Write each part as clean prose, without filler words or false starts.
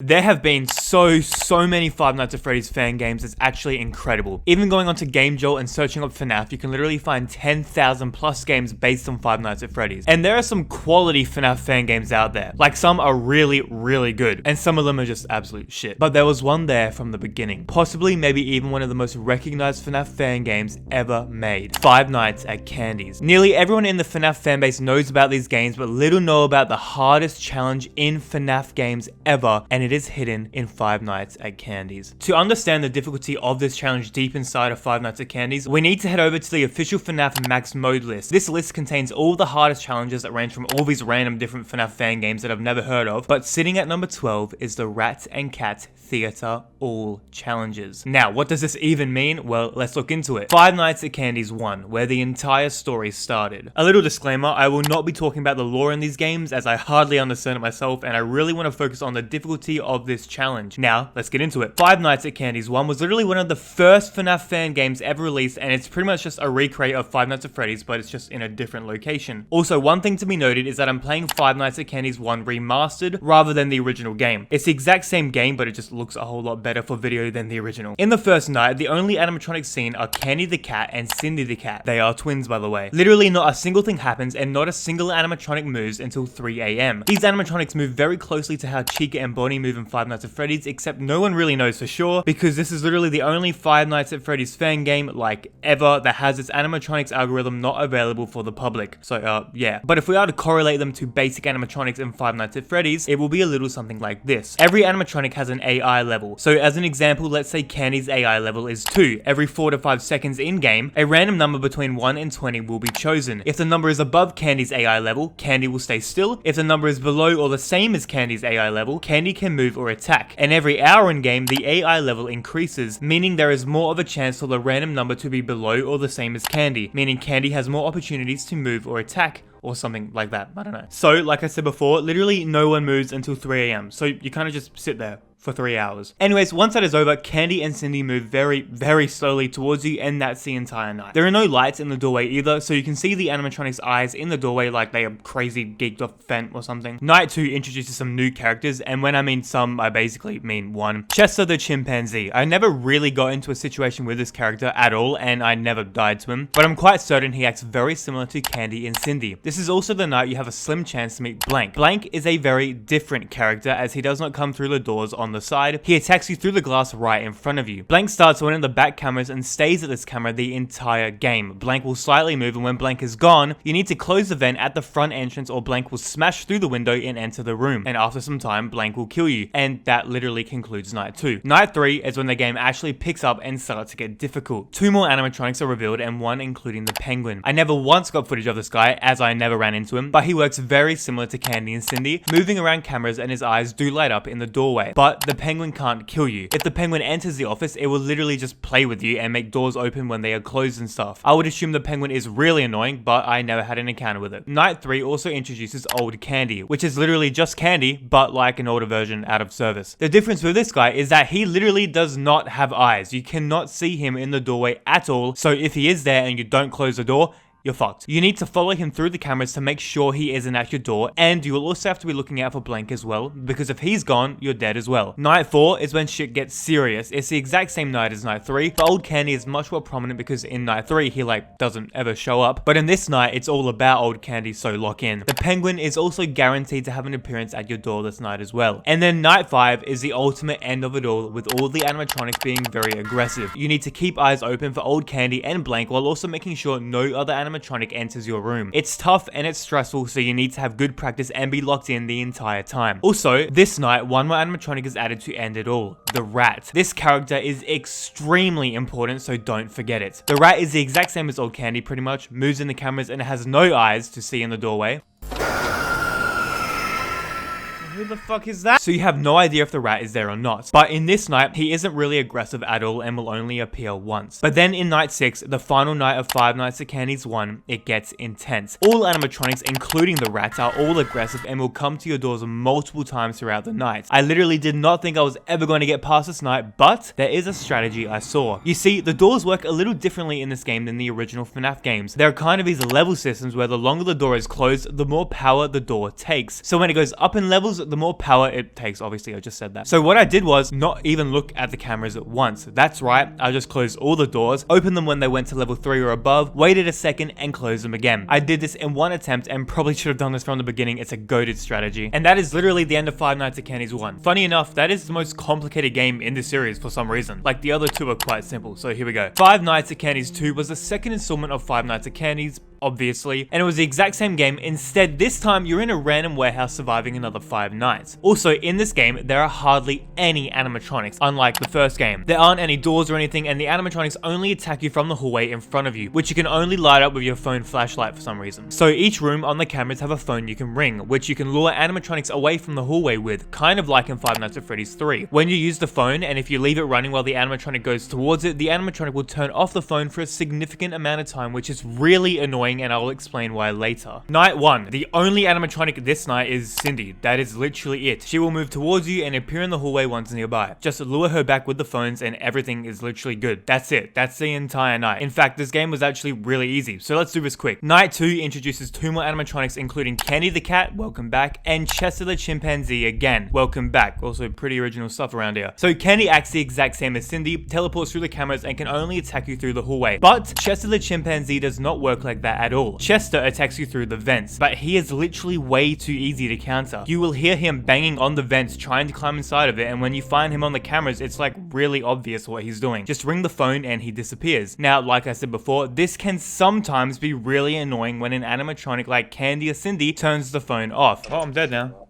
There have been so many Five Nights at Freddy's fan games, it's actually incredible. Even going onto GameJolt and searching up FNAF, you can literally find 10,000 plus games based on Five Nights at Freddy's. And there are some quality FNAF fan games out there. Like, some are really good, and some of them are just absolute shit. But there was one there from the beginning. Possibly, maybe even one of the most recognized FNAF fan games ever made. Five Nights at Candy's. Nearly everyone in the FNAF fanbase knows about these games, but little know about the hardest challenge in FNAF games ever, and it is hidden in Five Nights at Candy's. To understand the difficulty of this challenge deep inside of Five Nights at Candy's, we need to head over to the official FNAF Max Mode list. This list contains all the hardest challenges that range from all these random different FNAF fan games that I've never heard of, but sitting at number 12 is the Rat and Cat Theater All Challenges. Now, what does this even mean? Well, let's look into it. Five Nights at Candy's 1, where the entire story started. A little disclaimer, I will not be talking about the lore in these games, as I hardly understand it myself, and I really want to focus on the difficulty of this challenge. Now, let's get into it. Five Nights at Candy's 1 was literally one of the first FNAF fan games ever released, and it's pretty much just a recreate of Five Nights at Freddy's, but it's just in a different location. Also, one thing to be noted is that I'm playing Five Nights at Candy's 1 remastered rather than the original game. It's the exact same game, but it just looks a whole lot better for video than the original. In the first night, the only animatronics seen are Candy the cat and Cindy the cat. They are twins, by the way. Literally not a single thing happens and not a single animatronic moves until 3 AM. These animatronics move very closely to how Chica and Bonnie move in Five Nights at Freddy's, except no one really knows for sure, because this is literally the only Five Nights at Freddy's fan game, like, ever, that has its animatronics algorithm not available for the public. So, yeah. But if we are to correlate them to basic animatronics in Five Nights at Freddy's, it will be a little something like this. Every animatronic has an AI level. So as an example, let's say Candy's AI level is 2. Every 4 to 5 seconds in-game, a random number between 1 and 20 will be chosen. If the number is above Candy's AI level, Candy will stay still. If the number is below or the same as Candy's AI level, Candy can move or attack. And every hour in-game, the AI level increases, meaning there is more of a chance for the random number to be below or the same as Candy, meaning Candy has more opportunities to move or attack, or something like that, I don't know. So, like I said before, literally no one moves until 3 AM, so you kind of just sit there for 3 hours. Anyways, once that is over, Candy and Cindy move very slowly towards you, and that's the entire night. There are no lights in the doorway either, so you can see the animatronics' eyes in the doorway like they are crazy geeked off vent or something. Night 2 introduces some new characters, and when I mean some, I basically mean one. Chester the chimpanzee. I never really got into a situation with this character at all, and I never died to him, but I'm quite certain he acts very similar to Candy and Cindy. This is also the night you have a slim chance to meet Blank. Blank is a very different character, as he does not come through the doors on the side. He attacks you through the glass right in front of you. Blank starts one of the back cameras and stays at this camera the entire game. Blank will slightly move, and when Blank is gone, you need to close the vent at the front entrance, or Blank will smash through the window and enter the room. And after some time, Blank will kill you. And that literally concludes night 2. Night 3 is when the game actually picks up and starts to get difficult. 2 more animatronics are revealed, and one including the penguin. I never once got footage of this guy, as I never ran into him, but he works very similar to Candy and Cindy, moving around cameras, and his eyes do light up in the doorway. But the penguin can't kill you. If the penguin enters the office, it will literally just play with you and make doors open when they are closed and stuff. I would assume the penguin is really annoying, but I never had an encounter with it. Night 3 also introduces Old Candy, which is literally just Candy, but like an older version out of service. The difference with this guy is that he literally does not have eyes. You cannot see him in the doorway at all, so if he is there and you don't close the door, you're fucked. You need to follow him through the cameras to make sure he isn't at your door, and you will also have to be looking out for Blank as well, because if he's gone, you're dead as well. Night 4 is when shit gets serious. It's the exact same night as Night 3, but Old Candy is much more prominent because in Night 3, he doesn't ever show up, but in this night, it's all about Old Candy, so lock in. The penguin is also guaranteed to have an appearance at your door this night as well. And then Night 5 is the ultimate end of it all, with all the animatronics being very aggressive. You need to keep eyes open for Old Candy and Blank, while also making sure no other animatronic enters your room. It's tough and it's stressful, so you need to have good practice and be locked in the entire time. Also, this night, one more animatronic is added to end it all. The Rat. This character is extremely important, so don't forget it. The Rat is the exact same as Old Candy pretty much, moves in the cameras, and has no eyes to see in the doorway. Who the fuck is that? So you have no idea if the Rat is there or not. But in this night, he isn't really aggressive at all and will only appear once. But then in night 6, the final night of Five Nights at Candy's 1, it gets intense. All animatronics, including the Rats, are all aggressive and will come to your doors multiple times throughout the night. I literally did not think I was ever going to get past this night, but there is a strategy I saw. You see, the doors work a little differently in this game than the original FNAF games. There are kind of these level systems where the longer the door is closed, the more power the door takes. So when it goes up in levels, the more power it takes. Obviously, I just said that. So what I did was not even look at the cameras at once. That's right, I just closed all the doors, opened them when they went to level 3 or above, waited a second and closed them again. I did this in one attempt and probably should have done this from the beginning. It's a goated strategy. And that is literally the end of Five Nights at Candy's 1. Funny enough, that is the most complicated game in this series for some reason. Like the other two are quite simple, so here we go. Five Nights at Candy's 2 was the second installment of Five Nights at Candy's, obviously, and it was the exact same game. Instead, this time you're in a random warehouse surviving another 5 nights. Also, in this game, there are hardly any animatronics, unlike the first game. There aren't any doors or anything, and the animatronics only attack you from the hallway in front of you, which you can only light up with your phone flashlight for some reason. So each room on the cameras have a phone you can ring, which you can lure animatronics away from the hallway with, kind of like in Five Nights at Freddy's 3. When you use the phone, and if you leave it running while the animatronic goes towards it, the animatronic will turn off the phone for a significant amount of time, which is really annoying, and I'll explain why later. Night 1. The only animatronic this night is Cindy. That is literally it. She will move towards you and appear in the hallway once nearby. Just lure her back with the phones and everything is literally good. That's it. That's the entire night. In fact, this game was actually really easy, so let's do this quick. Night 2 introduces 2 more animatronics, including Candy the cat, welcome back, and Chester the chimpanzee again, welcome back. Also pretty original stuff around here. So Candy acts the exact same as Cindy, teleports through the cameras and can only attack you through the hallway. But Chester the chimpanzee does not work like that at all. Chester attacks you through the vents, but he is literally way too easy to counter. You will hear him banging on the vents trying to climb inside of it, and when you find him on the cameras, it's like really obvious what he's doing. Just ring the phone and he disappears. Now, like I said before, this can sometimes be really annoying when an animatronic like Candy or Cindy turns the phone off. Oh, I'm dead now.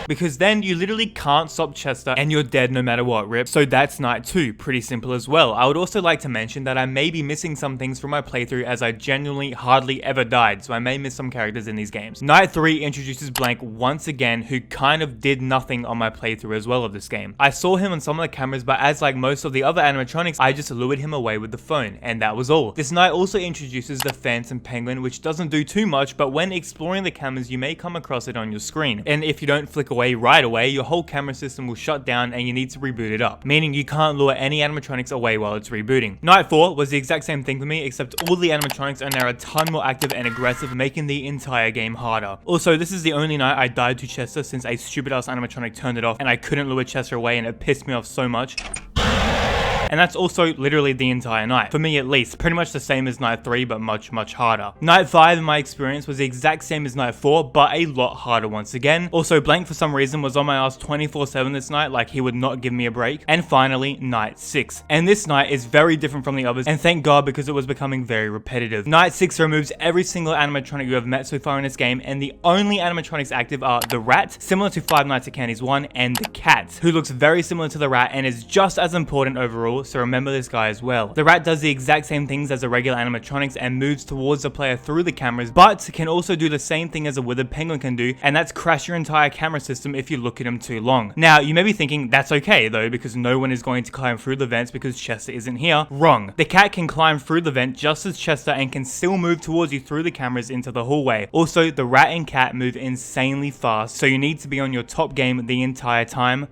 Because then you literally can't stop Chester and you're dead no matter what, rip. So that's night 2, pretty simple as well. I would also like to mention that I may be missing some things from my playthrough as I genuinely hardly ever died, so I may miss some characters in these games. Night 3 introduces Blank once again, who kind of did nothing on my playthrough as well of this game. I saw him on some of the cameras, but as like most of the other animatronics, I just lured him away with the phone, and that was all. This night also introduces the Phantom Penguin, which doesn't do too much, but when exploring the cameras, you may come across it on your screen. And if you don't flick away right away, your whole camera system will shut down and you need to reboot it up, meaning you can't lure any animatronics away while it's rebooting. Night 4 was the exact same thing for me, except all the animatronics are now a ton more active and aggressive, making the entire game harder. Also, this is the only night I died to Chester since a stupid ass animatronic turned it off and I couldn't lure Chester away, and it pissed me off so much. And that's also literally the entire night. For me at least, pretty much the same as night 3, but much, much harder. Night 5 in my experience was the exact same as night 4, but a lot harder once again. Also, Blank for some reason was on my ass 24/7 this night, like he would not give me a break. And finally, night 6. And this night is very different from the others, and thank God, because it was becoming very repetitive. Night 6 removes every single animatronic you have met so far in this game, and the only animatronics active are the rat, similar to Five Nights at Candy's 1, and the cat, who looks very similar to the rat and is just as important overall, so remember this guy as well. The rat does the exact same things as the regular animatronics and moves towards the player through the cameras, but can also do the same thing as a withered penguin can do, and that's crash your entire camera system if you look at him too long. Now, you may be thinking that's okay though, because no one is going to climb through the vents because Chester isn't here. Wrong. The cat can climb through the vent just as Chester and can still move towards you through the cameras into the hallway. Also, the rat and cat move insanely fast, so you need to be on your top game the entire time.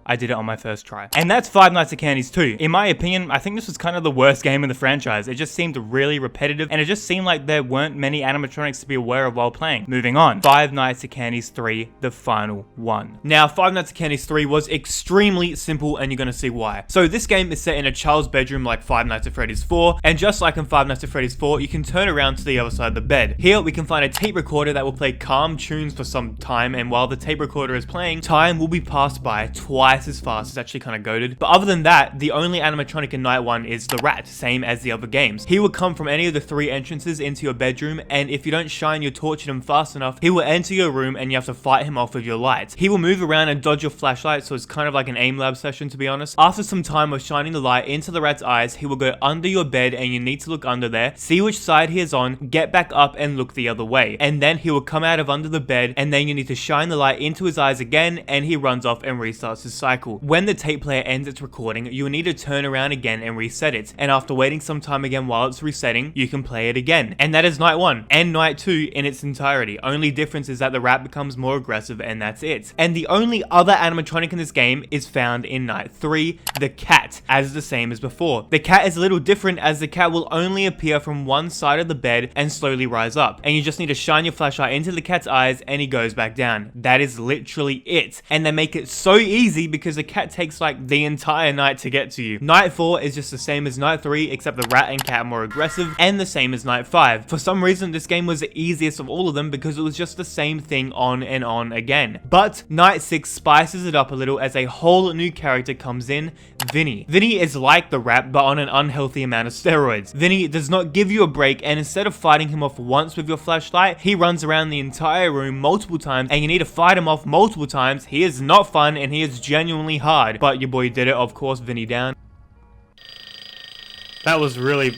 I did it on my first try. And that's Five Nights at Candy's 2. In my opinion, I think this was kind of the worst game in the franchise. It just seemed really repetitive, and it just seemed like there weren't many animatronics to be aware of while playing. Moving on. Five Nights at Candy's 3, the final one. Now, Five Nights at Candy's 3 was extremely simple, and you're gonna see why. So this game is set in a child's bedroom like Five Nights at Freddy's 4, and just like in Five Nights at Freddy's 4, you can turn around to the other side of the bed. Here, we can find a tape recorder that will play calm tunes for some time, and while the tape recorder is playing, time will be passed by twice as fast. It's actually kind of goated. But other than that, the only animatronic in night 1 is the rat, same as the other games. He will come from any of the 3 entrances into your bedroom, and if you don't shine your torch at him fast enough, he will enter your room and you have to fight him off with your lights. He will move around and dodge your flashlight, so it's kind of like an aim lab session, to be honest. After some time of shining the light into the rat's eyes, he will go under your bed and you need to look under there, see which side he is on, get back up and look the other way. And then he will come out of under the bed, and then you need to shine the light into his eyes again, and he runs off and restarts his cycle. When the tape player ends its recording, you will need to turn around again and reset it, and after waiting some time again while it's resetting, you can play it again. And that is night 1 and night 2 in its entirety. Only difference is that the rat becomes more aggressive, and that's it. And the only other animatronic in this game is found in night 3, the cat, as the same as before. The cat is a little different, as the cat will only appear from one side of the bed and slowly rise up, and you just need to shine your flashlight into the cat's eyes and he goes back down. That is literally it. And they make it so easy because the cat takes like the entire night to get to you. Night 4 is just the same as night 3, except the rat and cat are more aggressive, and the same as night 5. For some reason, this game was the easiest of all of them because it was just the same thing on and on again. But night 6 spices it up a little as a whole new character comes in, Vinny. Vinny is like the rat, but on an unhealthy amount of steroids. Vinny does not give you a break, and instead of fighting him off once with your flashlight, he runs around the entire room multiple times, and you need to fight him off multiple times. He is not fun, and he is genuinely hard, but your boy did it, of course. Vinny down. That was really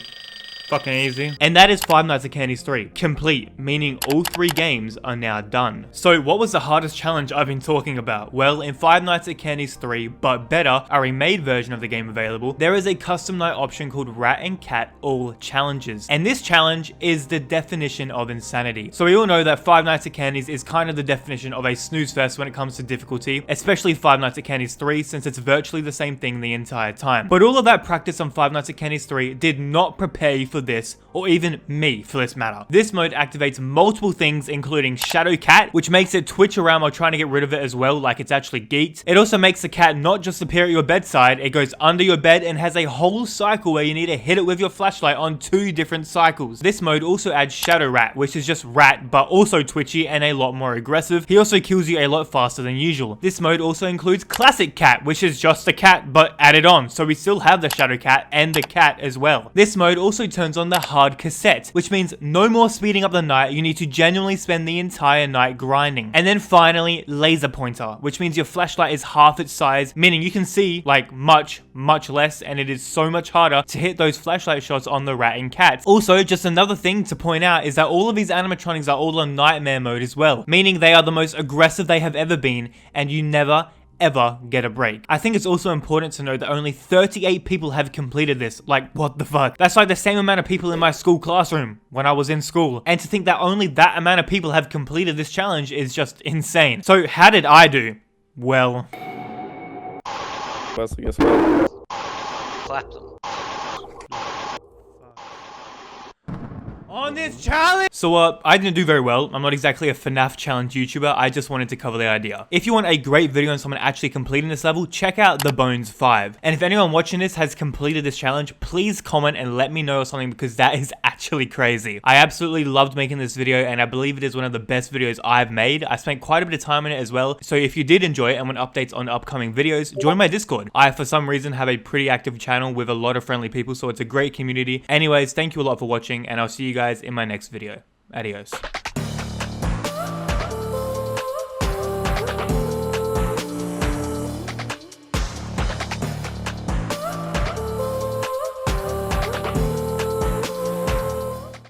fucking easy. And that is Five Nights at Candy's 3. Complete, meaning all 3 games are now done. So what was the hardest challenge I've been talking about? Well, in Five Nights at Candy's 3, but better, a remade version of the game available, there is a custom night option called Rat and Cat All Challenges. And this challenge is the definition of insanity. So we all know that Five Nights at Candy's is kind of the definition of a snooze fest when it comes to difficulty, especially Five Nights at Candy's 3, since it's virtually the same thing the entire time. But all of that practice on Five Nights at Candy's 3 did not prepare you for this, or even me for this matter. This mode activates multiple things, including Shadow Cat, which makes it twitch around while trying to get rid of it as well, like it's actually geeked. It also makes the cat not just appear at your bedside, it goes under your bed and has a whole cycle where you need to hit it with your flashlight on 2 different cycles. This mode also adds Shadow Rat, which is just rat, but also twitchy and a lot more aggressive. He also kills you a lot faster than usual. This mode also includes Classic Cat, which is just a cat, but added on, so we still have the Shadow Cat and the cat as well. This mode also turns on the hard cassette, which means no more speeding up the night. You need to genuinely spend the entire night grinding. And then finally, laser pointer, which means your flashlight is half its size, meaning you can see like much less, and it is so much harder to hit those flashlight shots on the rat and cat. Also, just another thing to point out is that all of these animatronics are all on nightmare mode as well, meaning they are the most aggressive they have ever been, and you never ever get a break. I think it's also important to know that only 38 people have completed this. Like, what the fuck? That's like the same amount of people in my school classroom when I was in school. And to think that only that amount of people have completed this challenge is just insane. So how did I do? Well, Guess what? Clap them. on this challenge. So I didn't do very well. I'm not exactly a FNAF challenge YouTuber. I just wanted to cover the idea. If you want a great video on someone actually completing this level, check out The Bones 5. And if anyone watching this has completed this challenge, please comment and let me know something, because that is actually crazy. I absolutely loved making this video, and I believe it is one of the best videos I've made. I spent quite a bit of time on it as well. So if you did enjoy it and want updates on upcoming videos, join my Discord. I, for some reason, have a pretty active channel with a lot of friendly people, so it's a great community. Anyways, thank you a lot for watching, and I'll see you guys in my next video. Adios.